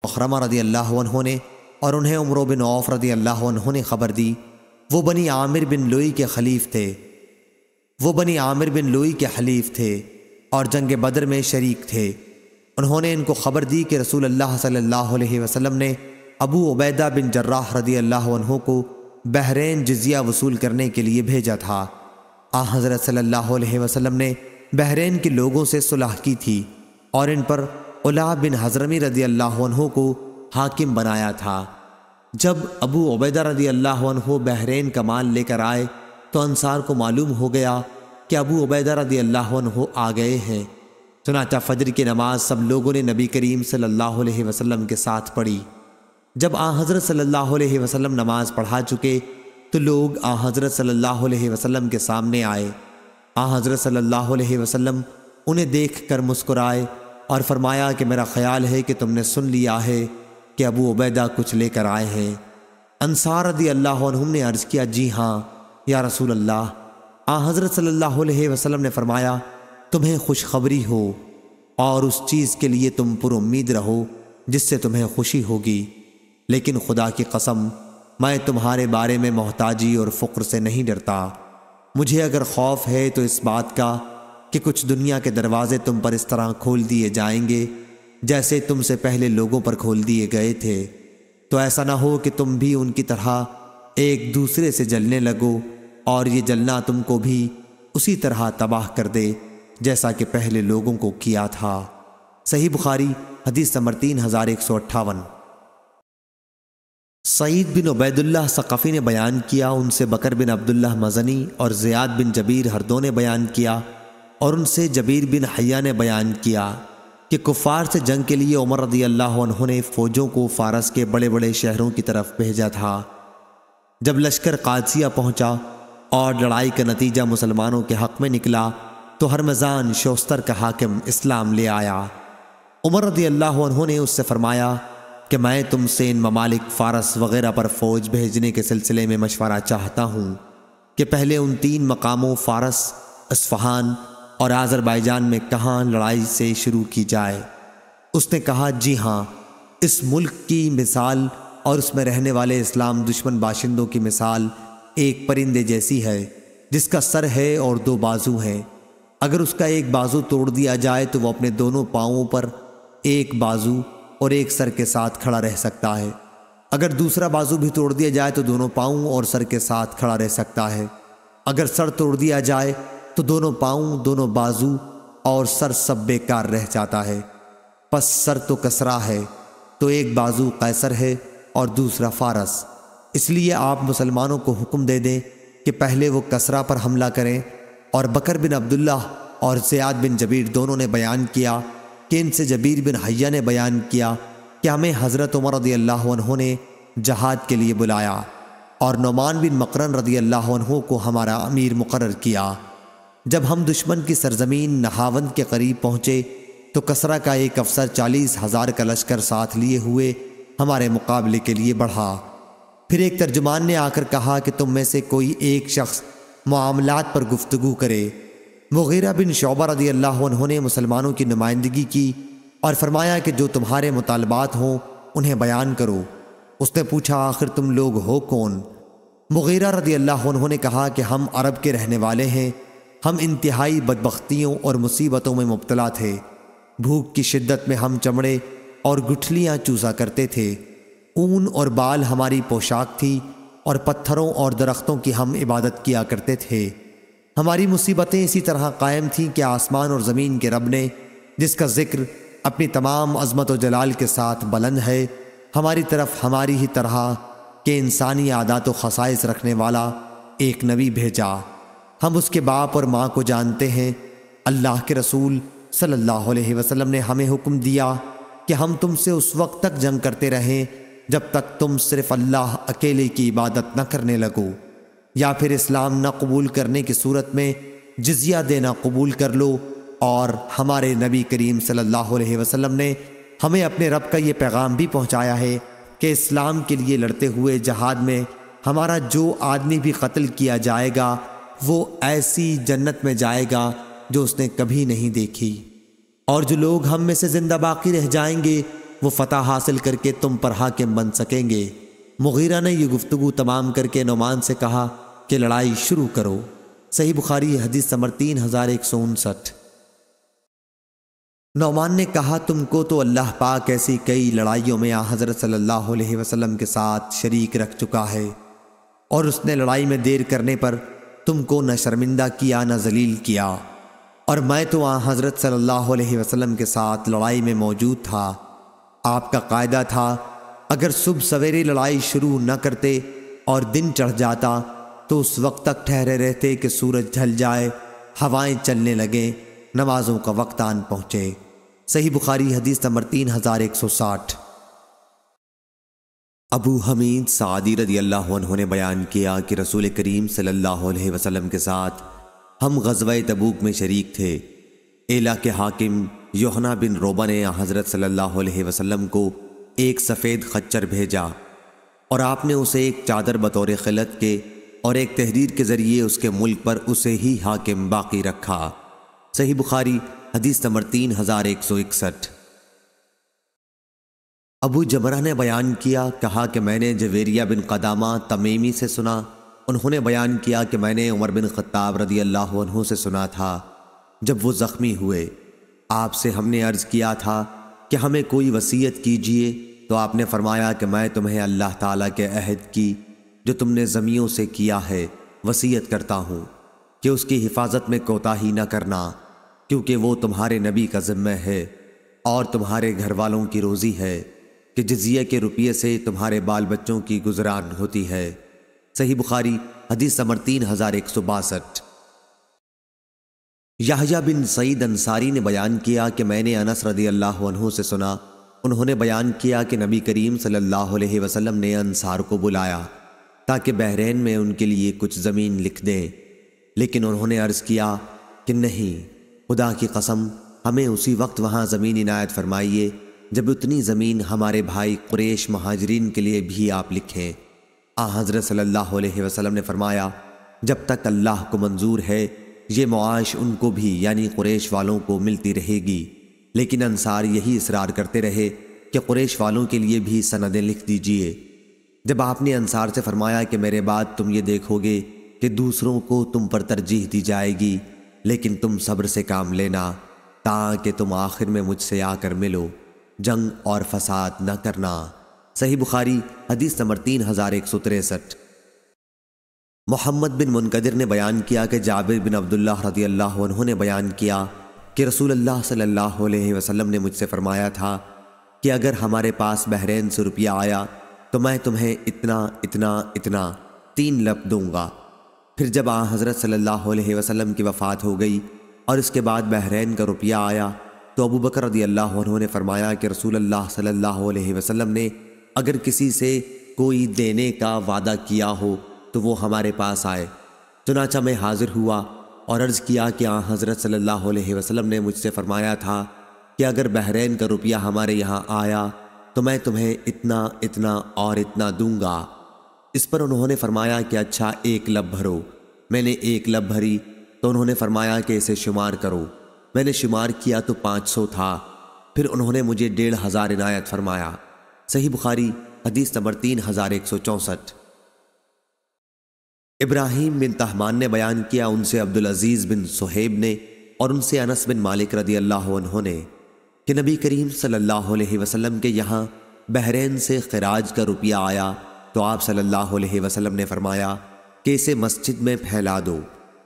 مخرمہ رضی اللہ عنہ نے اور انہیں عمرو بن عوف رضی اللہ عنہ نے خبر دی۔ وہ بنی عامر بن لوئی کے حلیف تھے اور جنگ بدر میں شریک تھے۔ انہوں نے ان کو خبر دی کہ رسول اللہ صلی اللہ علیہ وسلم نے ابو عبیدہ بن جراح رضی اللہ عنہ کو بحرین جزیہ وصول کرنے کے لیے بھیجا تھا۔ حضرت صلی اللہ علیہ وسلم نے بحرین کے لوگوں سے صلح کی تھی اور ان پر علا بن حضرمی رضی اللہ عنہ کو حاکم بنایا تھا۔ جب ابو عبیدہ رضی اللہ عنہ بحرین کا مال لے کر آئے تو انصار کو معلوم ہو گیا کہ ابو عبیدہ رضی اللہ عنہ آ گئے ہیں۔ چنانچہ فجر کی نماز سب لوگوں نے نبی کریم صلی اللہ علیہ وسلم کے ساتھ پڑھی۔ جب حضرت صلی اللہ علیہ وسلم نماز پڑھا چکے تو لوگ حضرت صلی اللہ علیہ وسلم کے سامنے آئے۔ حضرت صلی اللہ علیہ وسلم انہیں دیکھ کر مسکرائے اور فرمایا کہ میرا خیال ہے کہ تم نے سن لیا ہے کہ ابو عبیدہ کچھ لے کر آئے ہیں۔ انصار رضی اللہ عنہم نے عرض کیا، جی ہاں یا رسول اللہ۔ حضرت صلی اللہ علیہ وسلم نے فرمایا، تمہیں خوشخبری ہو اور اس چیز کے لیے تم پر امید رہو جس سے تمہیں خوشی ہوگی، لیکن خدا کی قسم میں تمہارے بارے میں محتاجی اور فقر سے نہیں ڈرتا۔ مجھے اگر خوف ہے تو اس بات کا کہ کچھ دنیا کے دروازے تم پر اس طرح کھول دیے جائیں گے جیسے تم سے پہلے لوگوں پر کھول دیے گئے تھے، تو ایسا نہ ہو کہ تم بھی ان کی طرح ایک دوسرے سے جلنے لگو اور یہ جلنا تم کو بھی اسی طرح تباہ کر دے جیسا کہ پہلے لوگوں کو کیا تھا۔ صحیح بخاری حدیث نمبر 3158۔ سعید بن عبید اللہ ثقفی نے بیان کیا، ان سے بکر بن عبداللہ مزنی اور زیاد بن جبیر ہر دو نے بیان کیا اور ان سے جبیر بن حیہ نے بیان کیا کہ کفار سے جنگ کے لیے عمر رضی اللہ عنہ نے فوجوں کو فارس کے بڑے بڑے شہروں کی طرف بھیجا تھا۔ جب لشکر قادسیہ پہنچا اور لڑائی کا نتیجہ مسلمانوں کے حق میں نکلا تو ہرمزان شوستر کا حاکم اسلام لے آیا۔ عمر رضی اللہ عنہ نے اس سے فرمایا کہ میں تم سے ان ممالک فارس وغیرہ پر فوج بھیجنے کے سلسلے میں مشورہ چاہتا ہوں کہ پہلے ان 3 مقاموں فارس، اصفہان اور آذربائیجان میں کہاں لڑائی سے شروع کی جائے۔ اس نے کہا، جی ہاں، اس ملک کی مثال اور اس میں رہنے والے اسلام دشمن باشندوں کی مثال ایک پرندے جیسی ہے جس کا سر ہے اور 2 بازو ہیں۔ اگر اس کا ایک بازو توڑ دیا جائے تو وہ اپنے دونوں پاؤں پر ایک بازو اور ایک سر کے ساتھ کھڑا رہ سکتا ہے۔ اگر دوسرا بازو بھی توڑ دیا جائے تو دونوں پاؤں اور سر کے ساتھ کھڑا رہ سکتا ہے۔ اگر سر توڑ دیا جائے تو دونوں پاؤں، دونوں بازو اور سر سب بیکار رہ جاتا ہے۔ پس سر تو کسرا ہے تو ایک بازو قیصر ہے اور دوسرا فارس۔ اس لیے آپ مسلمانوں کو حکم دے دیں کہ پہلے وہ کسرا پر حملہ کریں۔ اور بکر بن عبداللہ اور زیاد بن جبیر دونوں نے بیان کیا کہ ان سے جبیر بن حیہ نے بیان کیا کہ ہمیں حضرت عمر رضی اللہ عنہ نے جہاد کے لیے بلایا اور نعمان بن مقرن رضی اللہ عنہ کو ہمارا امیر مقرر کیا۔ جب ہم دشمن کی سرزمین نہاوند کے قریب پہنچے تو کسرا کا ایک افسر 40,000 کا لشکر ساتھ لیے ہوئے ہمارے مقابلے کے لیے بڑھا۔ پھر ایک ترجمان نے آ کر کہا کہ تم میں سے کوئی ایک شخص معاملات پر گفتگو کرے۔ مغیرہ بن شعبہ رضی اللہ عنہ نے مسلمانوں کی نمائندگی کی اور فرمایا کہ جو تمہارے مطالبات ہوں انہیں بیان کرو۔ اس نے پوچھا، آخر تم لوگ ہو کون؟ مغیرہ رضی اللہ عنہ نے کہا کہ ہم عرب کے رہنے والے ہیں، ہم انتہائی بدبختیوں اور مصیبتوں میں مبتلا تھے۔ بھوک کی شدت میں ہم چمڑے اور گٹھلیاں چوسا کرتے تھے، اون اور بال ہماری پوشاک تھی اور پتھروں اور درختوں کی ہم عبادت کیا کرتے تھے۔ ہماری مصیبتیں اسی طرح قائم تھیں کہ آسمان اور زمین کے رب نے، جس کا ذکر اپنی تمام عظمت و جلال کے ساتھ بلند ہے، ہماری طرف ہماری ہی طرح کہ انسانی عادات و خصائص رکھنے والا ایک نبی بھیجا۔ ہم اس کے باپ اور ماں کو جانتے ہیں۔ اللہ کے رسول صلی اللہ علیہ وسلم نے ہمیں حکم دیا کہ ہم تم سے اس وقت تک جنگ کرتے رہیں جب تک تم صرف اللہ اکیلے کی عبادت نہ کرنے لگو، یا پھر اسلام نہ قبول کرنے کی صورت میں جزیہ دینا قبول کر لو۔ اور ہمارے نبی کریم صلی اللہ علیہ وسلم نے ہمیں اپنے رب کا یہ پیغام بھی پہنچایا ہے کہ اسلام کے لیے لڑتے ہوئے جہاد میں ہمارا جو آدمی بھی قتل کیا جائے گا وہ ایسی جنت میں جائے گا جو اس نے کبھی نہیں دیکھی، اور جو لوگ ہم میں سے زندہ باقی رہ جائیں گے وہ فتح حاصل کر کے تم پر حاکم بن سکیں گے۔ مغیرہ نے یہ گفتگو تمام کر کے نعمان سے کہا کہ لڑائی شروع کرو۔ صحیح بخاری حدیث نمبر 3159۔ نعمان نے کہا تم کو تو اللہ پاک ایسی کئی لڑائیوں میں حضرت صلی اللہ علیہ وسلم کے ساتھ شریک رکھ چکا ہے، اور اس نے لڑائی میں دیر کرنے پر تم کو نہ شرمندہ کیا نہ ذلیل کیا، اور میں تو حضرت صلی اللہ علیہ وسلم کے ساتھ لڑائی میں موجود تھا۔ آپ کا قاعدہ تھا اگر صبح سویرے لڑائی شروع نہ کرتے اور دن چڑھ جاتا تو اس وقت تک ٹھہرے رہتے کہ سورج ڈھل جائے، ہوائیں چلنے لگیں، نمازوں کا وقت آن پہنچے۔ صحیح بخاری حدیث نمبر 3160۔ ابو حمید سعدی رضی اللہ عنہ نے بیان کیا کہ رسول کریم صلی اللہ علیہ وسلم کے ساتھ ہم غزوہ تبوک میں شریک تھے۔ ایلا کے حاکم یوحنا بن روبہ نے حضرت صلی اللہ علیہ وسلم کو ایک سفید خچر بھیجا، اور آپ نے اسے ایک چادر بطور خلعت کے اور ایک تحریر کے ذریعے اس کے ملک پر اسے ہی حاکم باقی رکھا۔ صحیح بخاری حدیث نمبر 3161۔ ابو جمرہ نے بیان کیا، کہا کہ میں نے جویریہ بن قدامہ تمیمی سے سنا، انہوں نے بیان کیا کہ میں نے عمر بن خطاب رضی اللہ عنہ سے سنا تھا جب وہ زخمی ہوئے، آپ سے ہم نے عرض کیا تھا کہ ہمیں کوئی وصیت کیجئے، تو آپ نے فرمایا کہ میں تمہیں اللہ تعالیٰ کے عہد کی جو تم نے زمیوں سے کیا ہے وصیت کرتا ہوں کہ اس کی حفاظت میں کوتاہی نہ کرنا، کیونکہ وہ تمہارے نبی کا ذمہ ہے اور تمہارے گھر والوں کی روزی ہے کہ جزیہ کے روپیے سے تمہارے بال بچوں کی گزران ہوتی ہے۔ صحیح بخاری حدیث نمبر 3162۔ یحییٰ بن سعید انصاری نے بیان کیا کہ میں نے انس رضی اللہ عنہ سے سنا، انہوں نے بیان کیا کہ نبی کریم صلی اللہ علیہ وسلم نے انصار کو بلایا تاکہ بحرین میں ان کے لیے کچھ زمین لکھ دیں، لیکن انہوں نے عرض کیا کہ نہیں، خدا کی قسم ہمیں اسی وقت وہاں زمین عنایت فرمائیے جب اتنی زمین ہمارے بھائی قریش مہاجرین کے لیے بھی آپ لکھیں۔ حضرت صلی اللہ علیہ وسلم نے فرمایا جب تک اللہ کو منظور ہے یہ معاش ان کو بھی یعنی قریش والوں کو ملتی رہے گی، لیکن انصار یہی اصرار کرتے رہے کہ قریش والوں کے لیے بھی سندیں لکھ دیجئے۔ جب آپ نے انصار سے فرمایا کہ میرے بعد تم یہ دیکھو گے کہ دوسروں کو تم پر ترجیح دی جائے گی، لیکن تم صبر سے کام لینا تاکہ تم آخر میں مجھ سے آ کر ملو، جنگ اور فساد نہ کرنا۔ صحیح بخاری حدیث نمبر 3163۔ محمد بن منقدر نے بیان کیا کہ جابر بن عبداللہ رضی اللہ عنہ نے بیان کیا کہ رسول اللہ صلی اللہ علیہ وسلم نے مجھ سے فرمایا تھا کہ اگر ہمارے پاس بحرین سے روپیہ آیا تو میں تمہیں اتنا اتنا اتنا 3 لب دوں گا۔ پھر جب حضرت صلی اللہ علیہ وسلم کی وفات ہو گئی اور اس کے بعد بحرین کا روپیہ آیا تو ابو بکر رضی اللہ عنہ نے فرمایا کہ رسول اللہ صلی اللہ علیہ وسلم نے اگر کسی سے کوئی دینے کا وعدہ کیا ہو تو وہ ہمارے پاس آئے۔ چنانچہ میں حاضر ہوا اور عرض کیا کہ حضرت صلی اللہ علیہ وسلم نے مجھ سے فرمایا تھا کہ اگر بحرین کا روپیہ ہمارے یہاں آیا تو میں تمہیں اتنا اتنا اور اتنا دوں گا۔ اس پر انہوں نے فرمایا کہ اچھا 1 لب بھرو۔ میں نے 1 لب بھری تو انہوں نے فرمایا کہ اسے شمار کرو۔ میں نے شمار کیا تو 500 تھا۔ پھر انہوں نے مجھے 1500 عنایت فرمایا۔ صحیح بخاری حدیث نمبر 3164۔ ابراہیم بن طہمان نے بیان کیا، ان سے عبدالعزیز بن صہیب نے اور ان سے انس بن مالک رضی اللہ عنہ نے کہ نبی کریم صلی اللہ علیہ وسلم کے یہاں بحرین سے خراج کا روپیہ آیا تو آپ صلی اللہ علیہ وسلم نے فرمایا کہ اسے مسجد میں پھیلا دو۔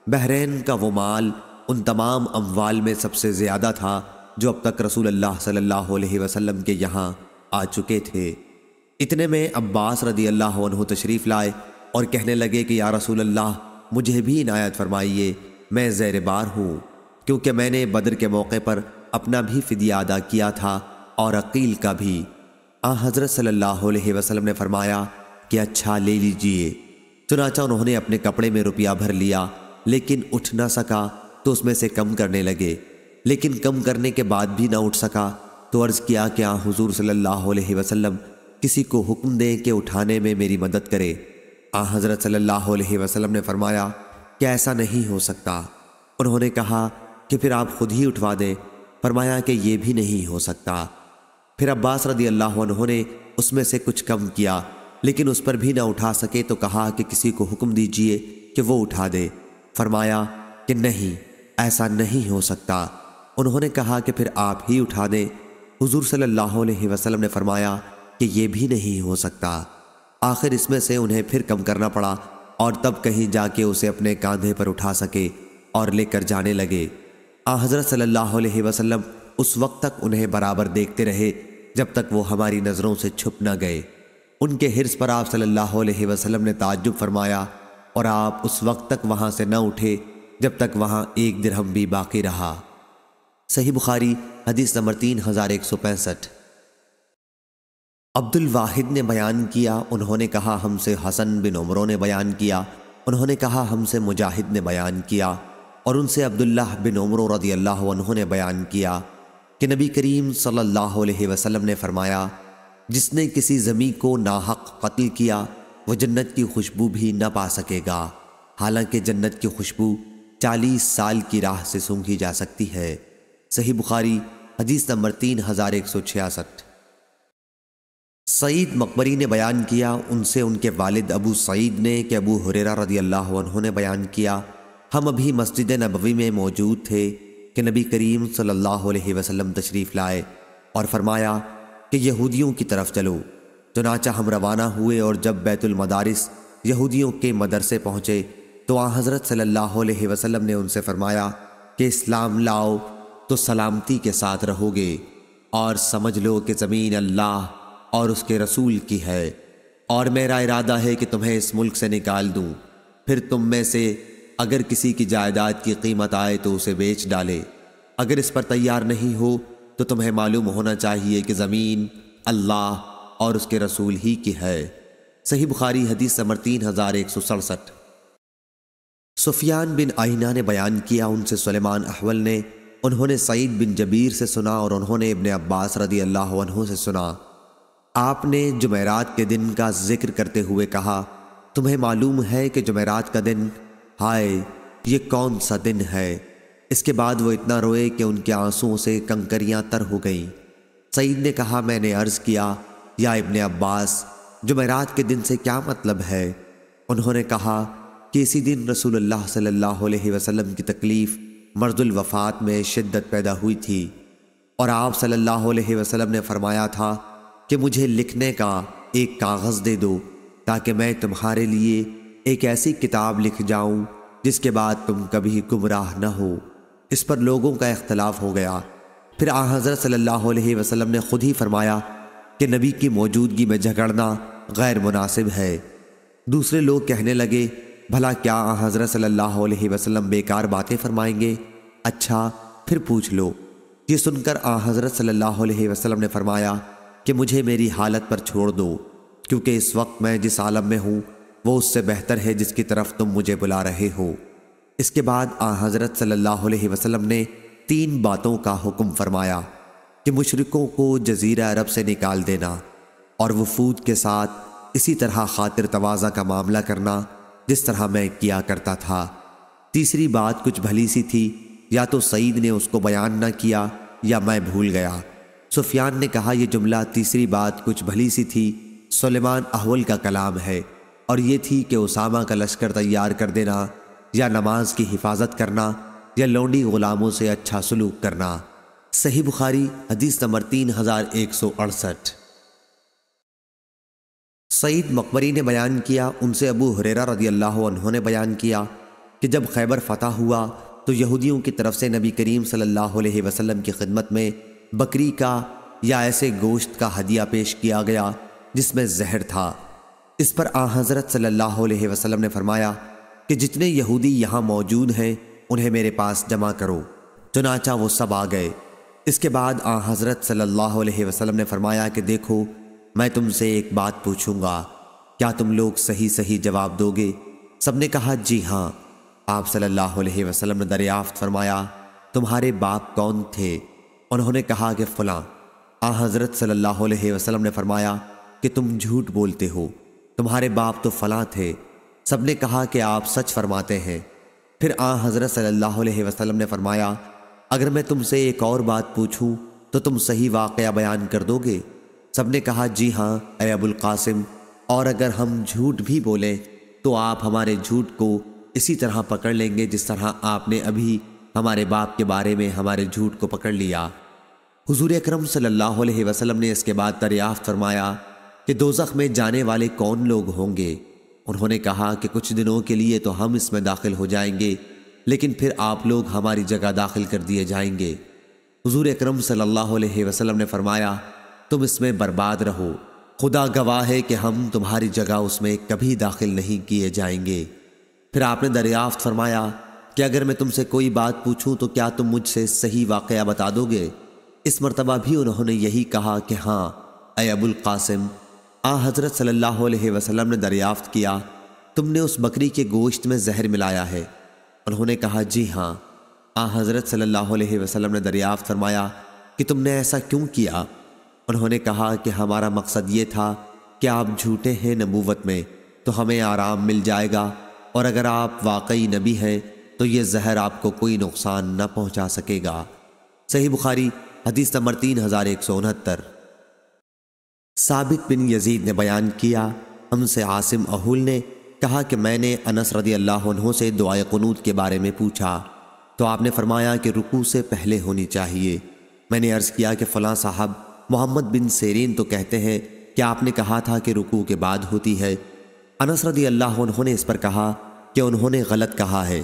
بحرین کا وہ مال ان تمام اموال میں سب سے زیادہ تھا جو اب تک رسول اللہ صلی اللہ علیہ وسلم کے یہاں آ چکے تھے۔ اتنے میں عباس رضی اللہ عنہ تشریف لائے اور کہنے لگے کہ یا رسول اللہ مجھے بھی عنایت فرمائیے، میں زیر بار ہوں، کیونکہ میں نے بدر کے موقع پر اپنا بھی فدیہ ادا کیا تھا اور عقیل کا بھی۔ حضرت صلی اللہ علیہ وسلم نے فرمایا کہ اچھا لے لیجئے۔ چنانچہ انہوں نے اپنے کپڑے میں روپیہ بھر لیا، لیکن اٹھ نہ سکا تو اس میں سے کم کرنے لگے، لیکن کم کرنے کے بعد بھی نہ اٹھ سکا تو عرض کیا کہ حضور صلی اللہ علیہ وسلم کسی کو حکم دیں کہ اٹھانے میں میری مدد کرے۔ حضرت صلی اللہ علیہ وسلم نے فرمایا کہ ایسا نہیں ہو سکتا۔ انہوں نے کہا کہ پھر آپ خود ہی اٹھوا دیں۔ فرمایا کہ یہ بھی نہیں ہو سکتا۔ پھر عباس رضی اللہ عنہ نے اس میں سے کچھ کم کیا، لیکن اس پر بھی نہ اٹھا سکے تو کہا کہ کسی کو حکم دیجئے کہ وہ اٹھا دے۔ فرمایا کہ نہیں، ایسا نہیں ہو سکتا۔ انہوں نے کہا کہ پھر آپ ہی اٹھا دیں۔ حضور صلی اللہ علیہ وسلم نے فرمایا کہ یہ بھی نہیں ہو سکتا۔ آخر اس میں سے انہیں پھر کم کرنا پڑا اور تب کہیں جا کے اسے اپنے کاندھے پر اٹھا سکے اور لے کر جانے لگے۔ حضرت صلی اللہ علیہ وسلم اس وقت تک انہیں برابر دیکھتے رہے جب تک وہ ہماری نظروں سے چھپ نہ گئے۔ ان کے حرص پر آپ صلی اللہ علیہ وسلم نے تعجب فرمایا اور آپ اس وقت تک وہاں سے نہ اٹھے جب تک وہاں 1 درہم بھی باقی رہا۔ صحیح بخاری حدیث نمبر 3165۔ عبد الواحد نے بیان کیا، انہوں نے کہا ہم سے حسن بن عمرو نے بیان کیا، انہوں نے کہا ہم سے مجاہد نے بیان کیا، اور ان سے عبداللہ بن عمرو رضی اللہ عنہ نے بیان کیا کہ نبی کریم صلی اللہ علیہ وسلم نے فرمایا، جس نے کسی زمیں کو ناحق قتل کیا وہ جنت کی خوشبو بھی نہ پا سکے گا، حالانکہ جنت کی خوشبو 40 سال کی راہ سے سونگھی جا سکتی ہے۔ صحیح بخاری حدیث نمبر 3166۔ سعید مقبری نے بیان کیا، ان سے ان کے والد ابو سعید نے کہ ابو ہریرہ رضی اللہ عنہ نے بیان کیا، ہم ابھی مسجد نبوی میں موجود تھے کہ نبی کریم صلی اللہ علیہ وسلم تشریف لائے اور فرمایا کہ یہودیوں کی طرف چلو۔ چنانچہ ہم روانہ ہوئے اور جب بیت المدارس یہودیوں کے مدرسے پہنچے تو حضرت صلی اللہ علیہ وسلم نے ان سے فرمایا کہ اسلام لاؤ تو سلامتی کے ساتھ رہو گے، اور سمجھ لو کہ زمین اللہ اور اس کے رسول کی ہے، اور میرا ارادہ ہے کہ تمہیں اس ملک سے نکال دوں، پھر تم میں سے اگر کسی کی جائیداد کی قیمت آئے تو اسے بیچ ڈالے، اگر اس پر تیار نہیں ہو تو تمہیں معلوم ہونا چاہیے کہ زمین اللہ اور اس کے رسول ہی کی ہے۔ صحیح بخاری حدیث نمبر 3167۔ سفیان بن عیینہ نے بیان کیا، ان سے سلیمان احول نے، انہوں نے سعید بن جبیر سے سنا اور انہوں نے ابن عباس رضی اللہ عنہ سے سنا، آپ نے جمعرات کے دن کا ذکر کرتے ہوئے کہا، تمہیں معلوم ہے کہ جمعرات کا دن، ہائے یہ کون سا دن ہے؟ اس کے بعد وہ اتنا روئے کہ ان کے آنسوؤں سے کنکریاں تر ہو گئیں۔ سعید نے کہا، میں نے عرض کیا، یا ابن عباس، جمعرات کے دن سے کیا مطلب ہے؟ انہوں نے کہا کہ اسی دن رسول اللہ صلی اللہ علیہ وسلم کی تکلیف مرض الوفات میں شدت پیدا ہوئی تھی، اور آپ صلی اللہ علیہ وسلم نے فرمایا تھا کہ مجھے لکھنے کا ایک کاغذ دے دو تاکہ میں تمہارے لیے ایک ایسی کتاب لکھ جاؤں جس کے بعد تم کبھی گمراہ نہ ہو۔ اس پر لوگوں کا اختلاف ہو گیا۔ پھر حضرت صلی اللہ علیہ وسلم نے خود ہی فرمایا کہ نبی کی موجودگی میں جھگڑنا غیر مناسب ہے۔ دوسرے لوگ کہنے لگے، بھلا کیا حضرت صلی اللہ علیہ وسلم بیکار باتیں فرمائیں گے؟ اچھا پھر پوچھ لو۔ یہ سن کر حضرت صلی اللہ علیہ وسلم نے فرمایا کہ مجھے میری حالت پر چھوڑ دو، کیونکہ اس وقت میں جس عالم میں ہوں وہ اس سے بہتر ہے جس کی طرف تم مجھے بلا رہے ہو۔ اس کے بعد حضرت صلی اللہ علیہ وسلم نے 3 باتوں کا حکم فرمایا کہ مشرکوں کو جزیرہ عرب سے نکال دینا، اور وفود کے ساتھ اسی طرح خاطر تواضع کا معاملہ کرنا جس طرح میں کیا کرتا تھا۔ تیسری بات کچھ بھلی سی تھی، یا تو سعید نے اس کو بیان نہ کیا یا میں بھول گیا۔ سفیان نے کہا، یہ جملہ تیسری بات کچھ بھلی سی تھی سلیمان احول کا کلام ہے، اور یہ تھی کہ اسامہ کا لشکر تیار کر دینا، یا نماز کی حفاظت کرنا، یا لونڈی غلاموں سے اچھا سلوک کرنا۔ صحیح بخاری حدیث نمبر 3168۔ سعید مقبری نے بیان کیا، ان سے ابو ہریرہ رضی اللہ عنہ نے بیان کیا کہ جب خیبر فتح ہوا تو یہودیوں کی طرف سے نبی کریم صلی اللہ علیہ وسلم کی خدمت میں بکری کا یا ایسے گوشت کا ہدیہ پیش کیا گیا جس میں زہر تھا۔ اس پر حضرت صلی اللہ علیہ وسلم نے فرمایا کہ جتنے یہودی یہاں موجود ہیں انہیں میرے پاس جمع کرو۔ چنانچہ وہ سب آ گئے۔ اس کے بعد حضرت صلی اللہ علیہ وسلم نے فرمایا کہ دیکھو، میں تم سے ایک بات پوچھوں گا، کیا تم لوگ صحیح صحیح جواب دو گے؟ سب نے کہا جی ہاں۔ آپ صلی اللہ علیہ وسلم نے دریافت فرمایا، تمہارے باپ کون تھے؟ انہوں نے کہا کہ فلاں۔ حضرت صلی اللہ علیہ وسلم نے فرمایا کہ تم جھوٹ بولتے ہو، تمہارے باپ تو فلاں تھے۔ سب نے کہا کہ آپ سچ فرماتے ہیں۔ پھر حضرت صلی اللہ علیہ وسلم نے فرمایا، اگر میں تم سے ایک اور بات پوچھوں تو تم صحیح واقعہ بیان کر دو گے؟ سب نے کہا جی ہاں اے ابو القاسم، اور اگر ہم جھوٹ بھی بولیں تو آپ ہمارے جھوٹ کو اسی طرح پکڑ لیں گے جس طرح آپ نے ابھی ہمارے باپ کے بارے میں ہمارے جھوٹ کو پکڑ لیا۔ حضور اکرم صلی اللہ علیہ وسلم نے اس کے بعد دریافت فرمایا کہ دوزخ میں جانے والے کون لوگ ہوں گے؟ انہوں نے کہا کہ کچھ دنوں کے لیے تو ہم اس میں داخل ہو جائیں گے، لیکن پھر آپ لوگ ہماری جگہ داخل کر دیے جائیں گے۔ حضور اکرم صلی اللہ علیہ وسلم نے فرمایا تم اس میں برباد رہو، خدا گواہ ہے کہ ہم تمہاری جگہ اس میں کبھی داخل نہیں کیے جائیں گے۔ پھر آپ نے دریافت فرمایا کہ اگر میں تم سے کوئی بات پوچھوں تو کیا تم مجھ سے صحیح واقعہ بتا دو گے؟ اس مرتبہ بھی انہوں نے یہی کہا کہ ہاں اے ابو القاسم۔ حضرت صلی اللہ علیہ وسلم نے دریافت کیا تم نے اس بکری کے گوشت میں زہر ملایا ہے؟ انہوں نے کہا جی ہاں۔ حضرت صلی اللہ علیہ وسلم نے دریافت فرمایا کہ تم نے ایسا کیوں کیا؟ انہوں نے کہا کہ ہمارا مقصد یہ تھا کہ آپ جھوٹے ہیں نبوت میں تو ہمیں آرام مل جائے گا، اور اگر آپ واقعی نبی ہیں تو یہ زہر آپ کو کوئی نقصان نہ پہنچا سکے گا۔ صحیح بخاری حدیث نمبر 3169۔ ثابت بن یزید نے بیان کیا ہم سے عاصم اہول نے کہا کہ میں نے انس رضی اللہ عنہ سے دعائے قنوت کے بارے میں پوچھا تو آپ نے فرمایا کہ رکوع سے پہلے ہونی چاہیے۔ میں نے عرض کیا کہ فلاں صاحب محمد بن سیرین تو کہتے ہیں کہ آپ نے کہا تھا کہ رکوع کے بعد ہوتی ہے۔ انس رضی اللہ عنہ نے اس پر کہا کہ انہوں نے غلط کہا ہے۔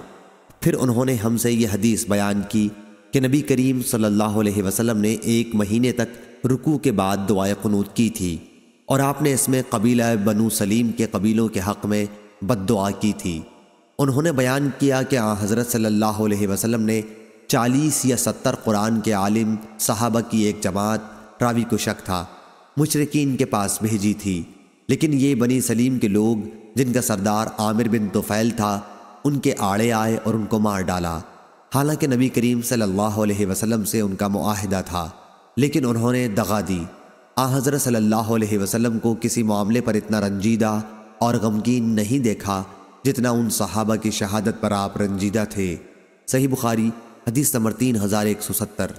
پھر انہوں نے ہم سے یہ حدیث بیان کی کہ نبی کریم صلی اللہ علیہ وسلم نے 1 مہینے تک رکوع کے بعد دعائے قنوت کی تھی، اور آپ نے اس میں قبیلہ بنو سلیم کے قبیلوں کے حق میں بد دعا کی تھی۔ انہوں نے بیان کیا کہ حضرت صلی اللہ علیہ وسلم نے 40 یا 70 قرآن کے عالم صحابہ کی ایک جماعت، راوی کو شک تھا، مشرکین کے پاس بھیجی تھی، لیکن یہ بنی سلیم کے لوگ جن کا سردار عامر بن طفیل تھا ان کے آڑے آئے اور ان کو مار ڈالا، حالانکہ نبی کریم صلی اللہ علیہ وسلم سے ان کا معاہدہ تھا، لیکن انہوں نے دغا دی۔ حضرت صلی اللہ علیہ وسلم کو کسی معاملے پر اتنا رنجیدہ اور غمگین نہیں دیکھا جتنا ان صحابہ کی شہادت پر آپ رنجیدہ تھے۔ صحیح بخاری حدیث نمبر 3170۔